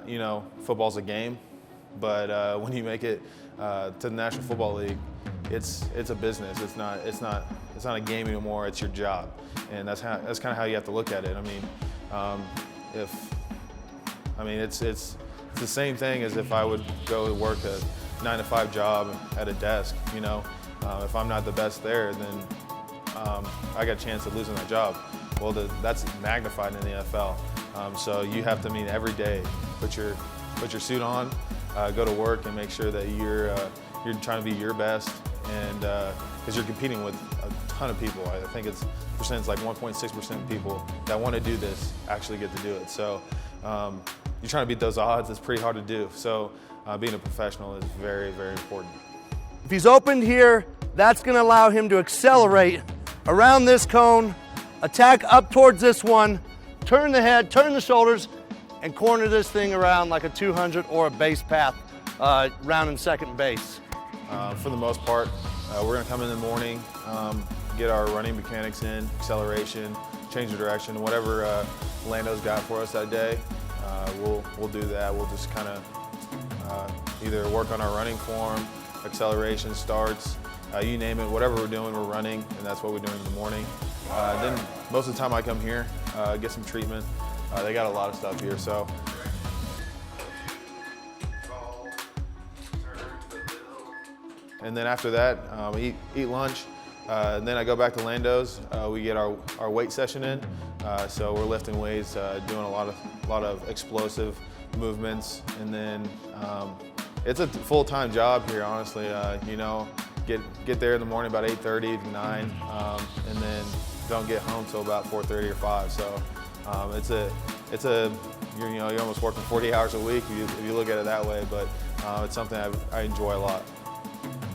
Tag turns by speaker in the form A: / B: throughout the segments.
A: you know, football's a game, but when you make it to the National Football League, it's a business. It's not a game anymore. It's your job, and that's kind of how you have to look at it. I mean, it's the same thing as if I would go to work a 9-to-5 job at a desk. You know, if I'm not the best there, then I got a chance of losing that job. Well, that's magnified in the NFL. So you have to, every day, put your suit on, go to work, and make sure that you're trying to be your best, and because you're competing with a ton of people. I think it's like 1.6% of people that want to do this actually get to do it. So you're trying to beat those odds. It's pretty hard to do. So being a professional is very, very important.
B: If he's opened here, that's going to allow him to accelerate around this cone, attack up towards this one, turn the head, turn the shoulders, and corner this thing around like a 200 or a base path, round and second base.
A: For the most part, we're going to come in the morning, get our running mechanics in, acceleration, change of direction, whatever Lando's got for us that day. We'll do that. We'll just kind of either work on our running form, acceleration, starts, you name it, whatever we're doing, we're running, and that's what we're doing in the morning. Then most of the time I come here, get some treatment. They got a lot of stuff here, so. And then after that, eat lunch, and then I go back to Lando's. We get our weight session in, so we're lifting weights, doing a lot of explosive movements, and then it's a full-time job here, honestly. You know, get there in the morning about 8:30 to 9, and then don't get home till about 4:30 or 5. So you're almost working 40 hours a week if you look at it that way, but it's something I enjoy a lot.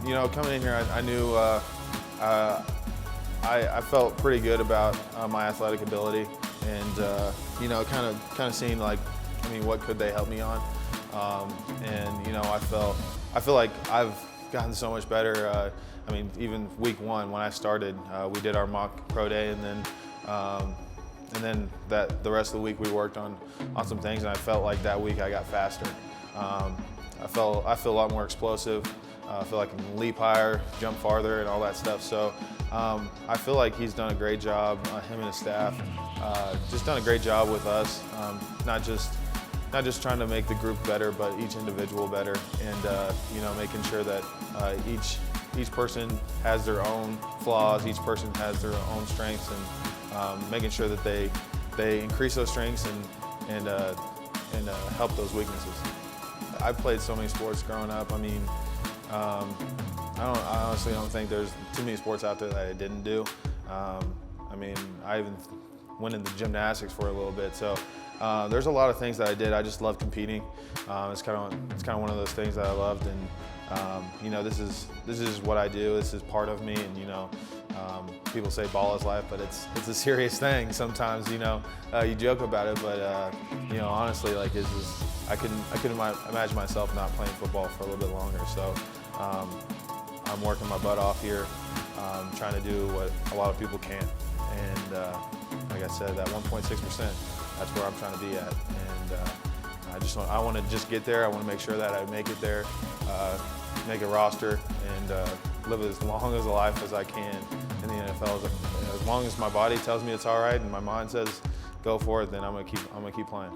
A: You know, coming in here, I knew I felt pretty good about my athletic ability, and you know, kind of seeing like, what could they help me on? And you know, I feel like I've gotten so much better. Even week 1 when I started, we did our mock pro day, and then the rest of the week we worked on some things, and I felt like that week I got faster. I feel a lot more explosive. I feel like I can leap higher, jump farther, and all that stuff. So I feel like he's done a great job, him and his staff, just done a great job with us, not just trying to make the group better, but each individual better, and you know, making sure that each person has their own flaws, each person has their own strengths, and making sure that they increase those strengths and help those weaknesses. I've played so many sports growing up. I honestly don't think there's too many sports out there that I didn't do. I even went into gymnastics for a little bit, so there's a lot of things that I did. I just love competing. It's kind of one of those things that I loved, and you know, this is what I do. This is part of me, and you know, people say ball is life, but it's a serious thing. Sometimes, you know, you joke about it, but you know, honestly, like I couldn't imagine myself not playing football for a little bit longer. So I'm working my butt off here, trying to do what a lot of people can't. And like I said, that 1.6%, that's where I'm trying to be at. And I want to just get there. I want to make sure that I make it there, make a roster, and live as long as a life as I can in the NFL. As long as my body tells me it's all right and my mind says go for it, then I'm gonna keep playing.